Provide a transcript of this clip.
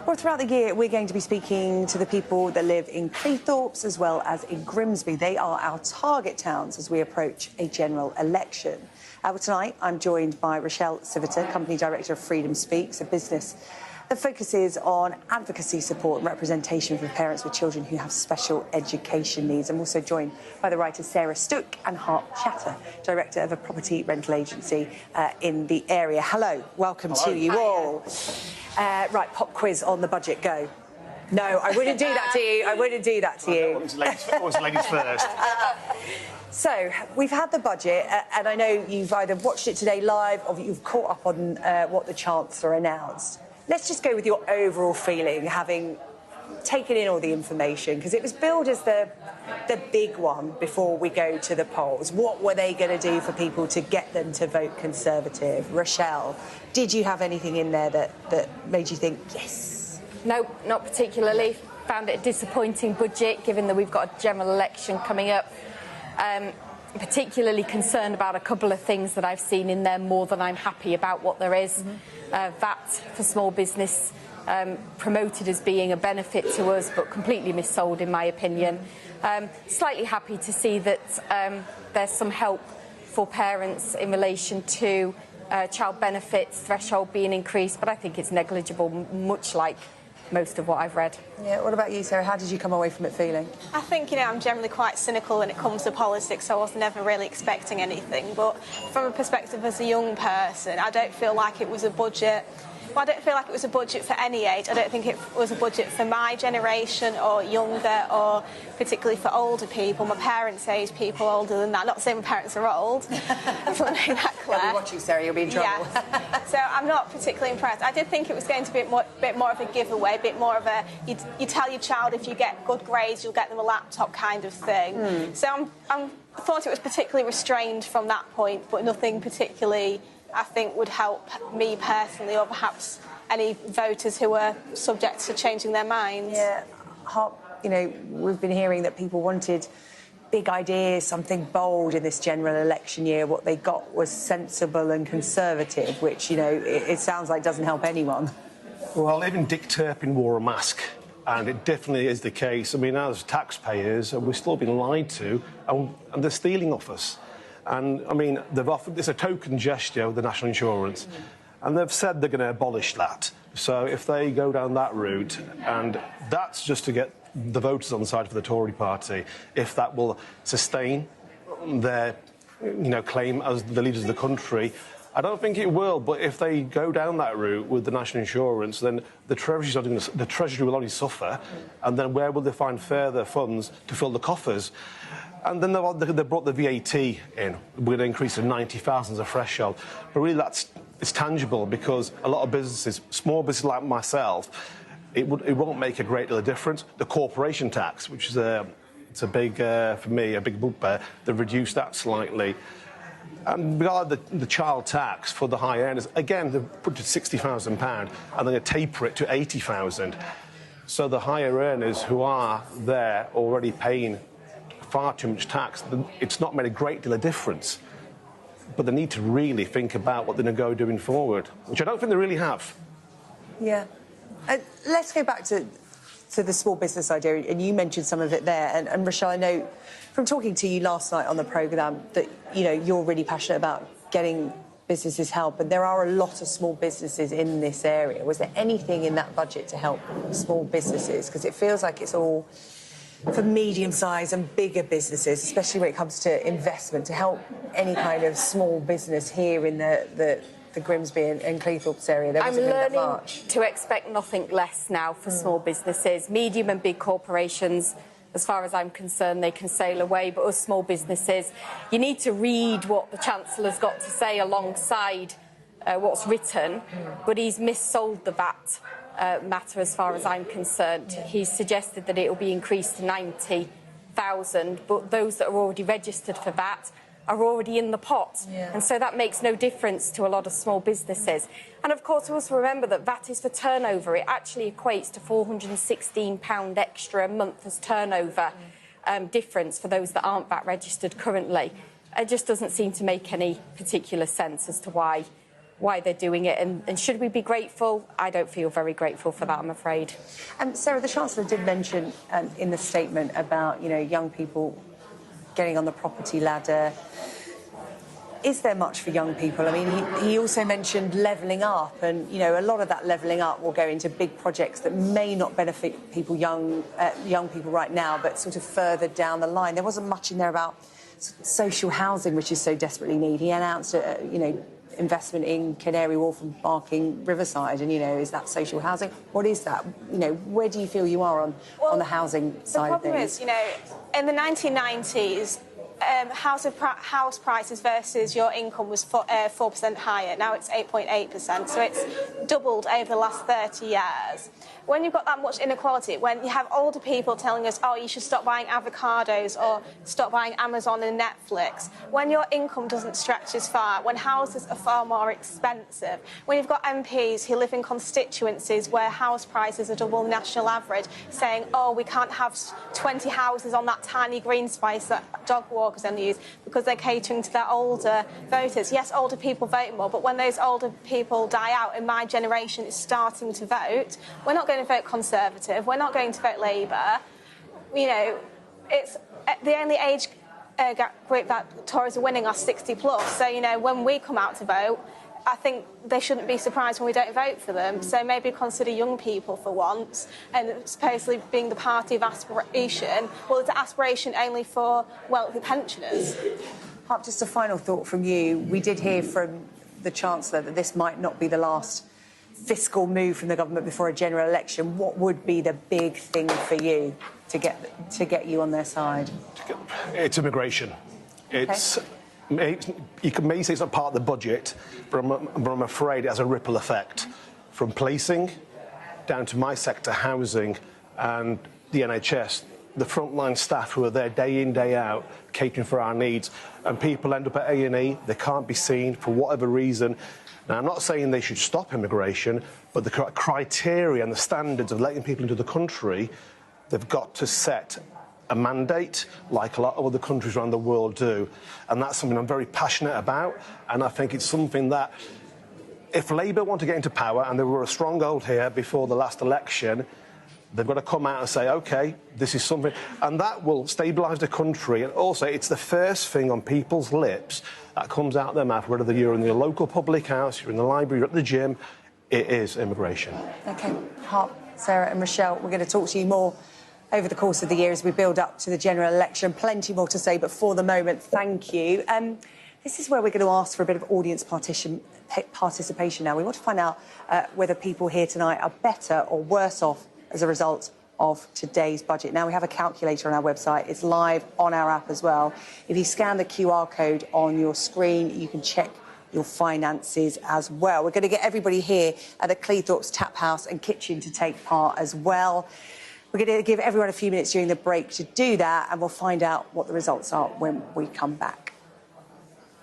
Well, throughout the year, we're going to be speaking to the people that live in Cleethorpes as well as in Grimsby. They are our target towns as we approach a general election. Tonight, I'm joined by Rochelle Civita, Company Director of Freedom Speaks, a business that focuses on advocacy support and representation for parents with children who have special education needs. I'm also joined by the writer Sarah Stuck and Harp Chatha, Director of a property rental agency in the area. Hello, welcome to you all. Right, pop quiz on the budget, go. No, I wouldn't do that to you. I wouldn't do that to you. Ladies first. So, we've had the budget, and I know you've either watched it today live or you've caught up on what the Chancellor announced. Let's just go with your overall feeling, having taken in all the information, because it was billed as the big one before we go to the polls. What were they going to do for people to get them to vote Conservative? Rochelle, did you have anything in there that made you think, yes? No, not particularly. Found it a disappointing budget, given that we've got a general election coming up. Particularly concerned about a couple of things that I've seen in there more than I'm happy about what there is. VAT for small business promoted as being a benefit to us, but completely missold in my opinion. Slightly happy to see that there's some help for parents in relation to child benefits threshold being increased, but I think it's negligible, much like most of what I've read. Yeah, what about you, Sarah? How did you come away from it feeling? I think, I'm generally quite cynical when it comes to politics, so I was never really expecting anything. But from a perspective as a young person, I don't feel like it was a budget. Well, I don't feel like it was a budget for any age. I don't think it was a budget for my generation or younger, or particularly for older people. My parents' age, people older than that. Not saying my parents are old. I just want to make that clear. I'll be watching, Sarah, you'll be in trouble. Yes. So I'm not particularly impressed. I did think it was going to be a bit more of a giveaway, a bit more of a, you tell your child if you get good grades, you'll get them a laptop kind of thing. So I thought it was particularly restrained from that point, but nothing particularly I think would help me personally, or perhaps any voters who are subject to changing their minds. Yeah, Harp, we've been hearing that people wanted big ideas, something bold in this general election year. What they got was sensible and conservative, which, it sounds like doesn't help anyone. Well, even Dick Turpin wore a mask, and it definitely is the case. I mean, as taxpayers, we're still being lied to, and they're stealing off us. And, I mean, they've offered this a token gesture with the national insurance, and they've said they're going to abolish that. So if they go down that route, and that's just to get the voters on the side for the Tory party, if that will sustain their, claim as the leaders of the country, I don't think it will. But if they go down that route with the national insurance, then the Treasury will only suffer, and then where will they find further funds to fill the coffers? And then they brought the VAT in. We're going to increase to 90,000 as a threshold. But really, it's tangible, because a lot of businesses, small businesses like myself, it won't make a great deal of difference. The corporation tax, which is it's a big, for me, a big bugbear, they've reduced that slightly. And regarding the child tax for the high earners, again, they've put it to £60,000, and they're going to taper it to 80,000. So the higher earners who are there already paying far too much tax, it's not made a great deal of difference. But they need to really think about what they're going to go doing forward, which I don't think they really have. Yeah. Let's go back to the small business idea, and you mentioned some of it there. And Rochelle, I know from talking to you last night on the programme that, you're really passionate about getting businesses help, and there are a lot of small businesses in this area. Was there anything in that budget to help small businesses? Because it feels like it's all for medium-sized and bigger businesses, especially when it comes to investment, to help any kind of small business here in the Grimsby and Cleethorpes area. There wasn't really that much. To expect nothing less now for small businesses. Medium and big corporations, as far as I'm concerned, they can sail away, but us small businesses, you need to read what the Chancellor's got to say alongside what's written, but he's missold the VAT matter as far as I'm concerned. He's suggested that it will be increased to 90,000, but those that are already registered for VAT are already in the pot. And so that makes no difference to a lot of small businesses. And of course, we also remember that VAT is for turnover. It actually equates to £416 extra a month as turnover difference for those that aren't VAT registered currently. It just doesn't seem to make any particular sense as to why why they're doing it. And should we be grateful? I don't feel very grateful for that, I'm afraid. Sarah, the Chancellor did mention in the statement about, young people getting on the property ladder. Is there much for young people? I mean, he also mentioned levelling up, and a lot of that levelling up will go into big projects that may not benefit people, young people right now, but sort of further down the line. There wasn't much in there about social housing, which is so desperately needed. He announced, investment in Canary Wharf and Barking Riverside, and is that social housing? What is that? Where do you feel you are on the housing side of things? The problem is, in the 1990s. House prices versus your income was 4% higher. Now it's 8.8%, so it's doubled over the last 30 years. When you've got that much inequality, when you have older people telling us, oh, you should stop buying avocados or stop buying Amazon and Netflix, when your income doesn't stretch as far, when houses are far more expensive, when you've got MPs who live in constituencies where house prices are double the national average, saying, oh, we can't have 20 houses on that tiny green space that dog walkers only use because they're catering to their older voters. Yes, older people vote more, but when those older people die out and my generation is starting to vote, we're not going to vote Conservative, we're not going to vote Labour. It's the only age group that Tories are winning are 60 plus. So, when we come out to vote, I think they shouldn't be surprised when we don't vote for them. So maybe consider young people for once, and supposedly being the party of aspiration. Well, it's an aspiration only for wealthy pensioners. Harp, just a final thought from you. We did hear from the Chancellor that this might not be the last fiscal move from the government before a general election. What would be the big thing for you to get you on their side? It's immigration. Okay. You may say it's not part of the budget, but I'm afraid it has a ripple effect from policing down to my sector, housing, and the NHS. The frontline staff who are there day in, day out, catering for our needs, and people end up at A&E, they can't be seen for whatever reason. Now, I'm not saying they should stop immigration, but the criteria and the standards of letting people into the country, they've got to set a mandate like a lot of other countries around the world do. And that's something I'm very passionate about, and I think it's something that if Labour want to get into power, and they were a stronghold here before the last election, they've got to come out and say, OK, this is something, and that will stabilise the country. And also, it's the first thing on people's lips that comes out of their mouth, whether you're in your local public house, you're in the library, you're at the gym, it is immigration. OK. Harp, Sarah and Rochelle, we're going to talk to you more over the course of the year as we build up to the general election. Plenty more to say, but for the moment, thank you. This is where we're going to ask for a bit of audience participation now. We want to find out whether people here tonight are better or worse off as a result of today's budget. Now, we have a calculator on our website. It's live on our app as well. If you scan the QR code on your screen, you can check your finances as well. We're going to get everybody here at the Cleethorpes Tap House and Kitchen to take part as well. We're going to give everyone a few minutes during the break to do that, and we'll find out what the results are when we come back.